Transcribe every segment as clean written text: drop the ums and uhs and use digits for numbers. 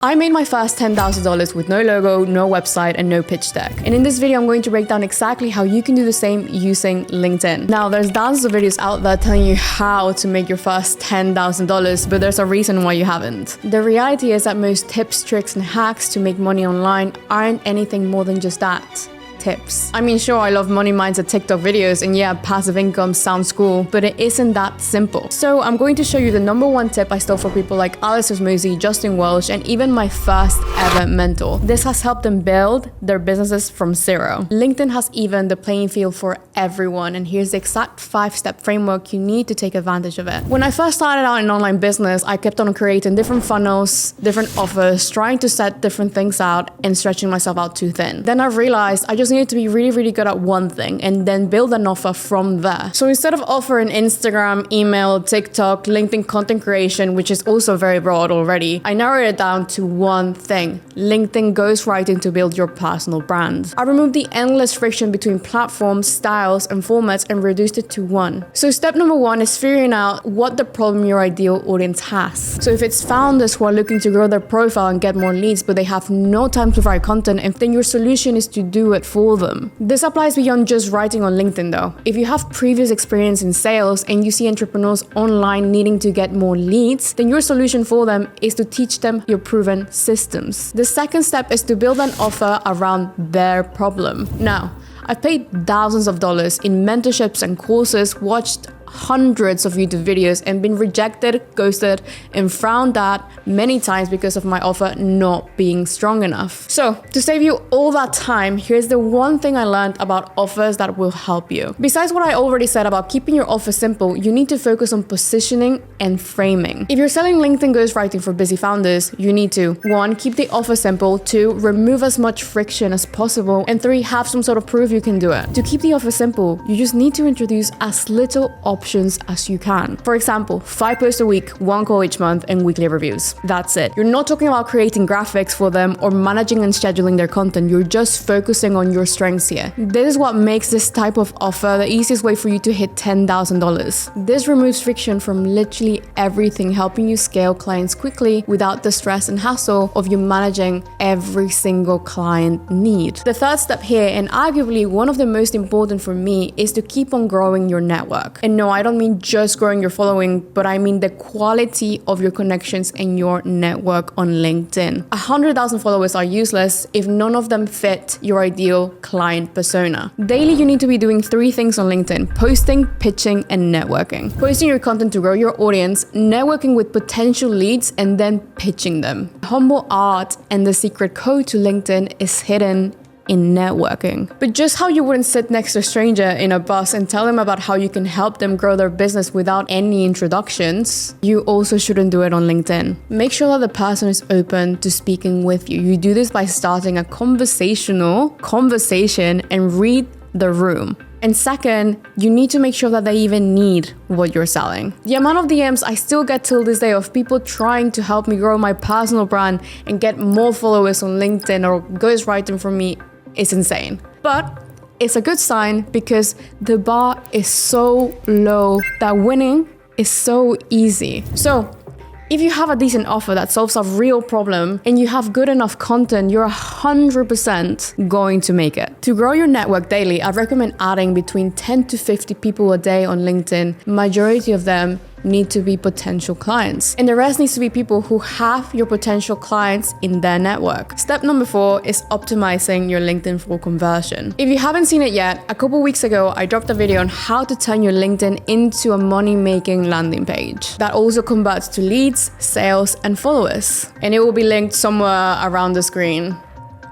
I made my first $10,000 with no logo, no website, and no pitch deck. And in this video, I'm going to break down exactly how you can do the same using LinkedIn. Now, there's thousands of videos out there telling you how to make your first $10,000, but there's a reason why you haven't. The reality is that most tips, tricks, and hacks to make money online aren't anything more than just that. Tips. I mean, sure, I love money mindset TikTok videos, and yeah, passive income sounds cool, but it isn't that simple. So I'm going to show you the #1 tip I stole from people like Alex Osmosi, Justin Welsh, and even my first ever mentor. This has helped them build their businesses from zero. LinkedIn has evened the playing field for everyone, and here's the exact 5-step framework you need to take advantage of it. When I first started out in online business, I kept on creating different funnels, different offers, trying to set different things out and stretching myself out too thin. Then I realized I just needed to be really good at one thing and then build an offer from there. So instead of offering Instagram, email, TikTok, LinkedIn content creation, which is also very broad already, I narrowed it down to one thing: LinkedIn ghostwriting to build your personal brand. I removed the endless friction between platforms, styles, and formats and reduced it to one. So step #1 is figuring out what the problem your ideal audience has. So if it's founders who are looking to grow their profile and get more leads, but they have no time to write content, and then your solution is to do it for them. This applies beyond just writing on LinkedIn though. If you have previous experience in sales and you see entrepreneurs online needing to get more leads, then your solution for them is to teach them your proven systems. The second step is to build an offer around their problem. Now, I've paid thousands of dollars in mentorships and courses, watched hundreds of YouTube videos, and been rejected, ghosted, and frowned at many times because of my offer not being strong enough. So to save you all that time, here's the one thing I learned about offers that will help you. Besides what I already said about keeping your offer simple, you need to focus on positioning and framing. If you're selling LinkedIn ghostwriting for busy founders, you need to 1. Keep the offer simple, 2. Remove as much friction as possible, and 3. Have some sort of proof you can do it. To keep the offer simple, you just need to introduce as little options as you can. For example, 5 posts a week, 1 call each month, and weekly reviews. That's it. You're not talking about creating graphics for them or managing and scheduling their content. You're just focusing on your strengths here. This is what makes this type of offer the easiest way for you to hit $10,000. This removes friction from literally everything, helping you scale clients quickly without the stress and hassle of you managing every single client need. The third step here, and arguably one of the most important for me, is to keep on growing your network. And no, I don't mean just growing your following, but I mean the quality of your connections and your network on LinkedIn. 100,000 followers are useless if none of them fit your ideal client persona. Daily, you need to be doing 3 things on LinkedIn: posting, pitching, and networking. Posting your content to grow your audience, networking with potential leads, and then pitching them. Humble art and the secret code to LinkedIn is hidden in networking. But just how you wouldn't sit next to a stranger in a bus and tell them about how you can help them grow their business without any introductions, you also shouldn't do it on LinkedIn. Make sure that the person is open to speaking with you. You do this by starting a conversation and read the room. And second, you need to make sure that they even need what you're selling. The amount of DMs I still get till this day of people trying to help me grow my personal brand and get more followers on LinkedIn or ghostwriting for me is insane. But it's a good sign because the bar is so low that winning is so easy. So if you have a decent offer that solves a real problem and you have good enough content, you're 100% going to make it. To grow your network daily, I recommend adding between 10 to 50 people a day on LinkedIn. Majority of them need to be potential clients, and the rest needs to be people who have your potential clients in their network. Step #4 is optimizing your LinkedIn for conversion. If you haven't seen it yet, a couple weeks ago, I dropped a video on how to turn your LinkedIn into a money-making landing page that also converts to leads, sales, and followers. And it will be linked somewhere around the screen.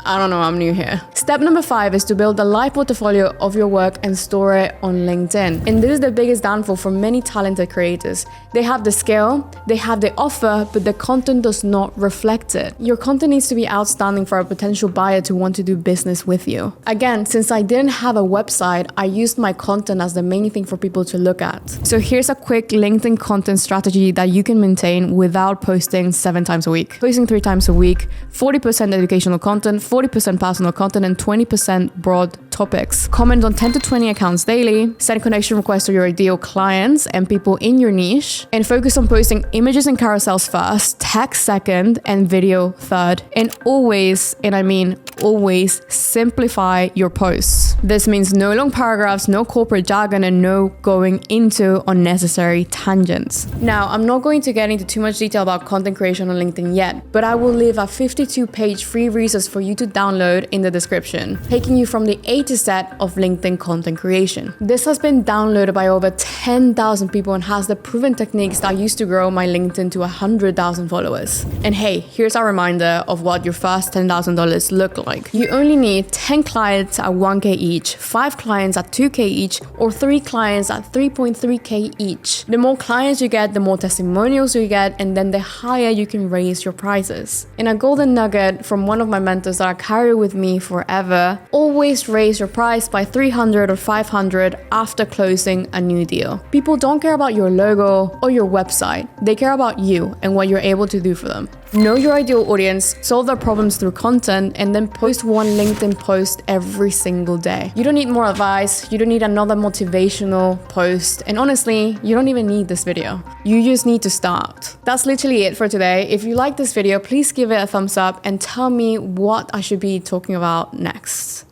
I don't know, I'm new here. Step #5 is to build a live portfolio of your work and store it on LinkedIn. And this is the biggest downfall for many talented creators. They have the skill, they have the offer, but the content does not reflect it. Your content needs to be outstanding for a potential buyer to want to do business with you. Again, since I didn't have a website, I used my content as the main thing for people to look at. So here's a quick LinkedIn content strategy that you can maintain without posting 7 times a week. Posting 3 times a week, 40% educational content, 40% personal content, and 20% broad topics, comment on 10 to 20 accounts daily, send connection requests to your ideal clients and people in your niche, and focus on posting images and carousels first, text second, and video third. And always, and I mean always, simplify your posts. This means no long paragraphs, no corporate jargon, and no going into unnecessary tangents. Now, I'm not going to get into too much detail about content creation on LinkedIn yet, but I will leave a 52-page free resource for you to download in the description, taking you from the A to Z of LinkedIn content creation. This has been downloaded by over 10,000 people and has the proven techniques that used to grow my LinkedIn to 100,000 followers. And hey, here's a reminder of what your first $10,000 look like. You only need 10 clients at 1K each, 5 clients at 2K each, or 3 clients at 3.3K each. The more clients you get, the more testimonials you get, and then the higher you can raise your prices. And a golden nugget from one of my mentors that I carry with me forever: always raise your price by 300 or 500 after closing a new deal. People don't care about your logo or your website. They care about you and what you're able to do for them. Know your ideal audience, solve their problems through content, and then post one LinkedIn post every single day. You don't need more advice, you don't need another motivational post, and honestly, you don't even need this video. You just need to start. That's literally it for today. If you like this video, please give it a thumbs up and tell me what I should be talking about next.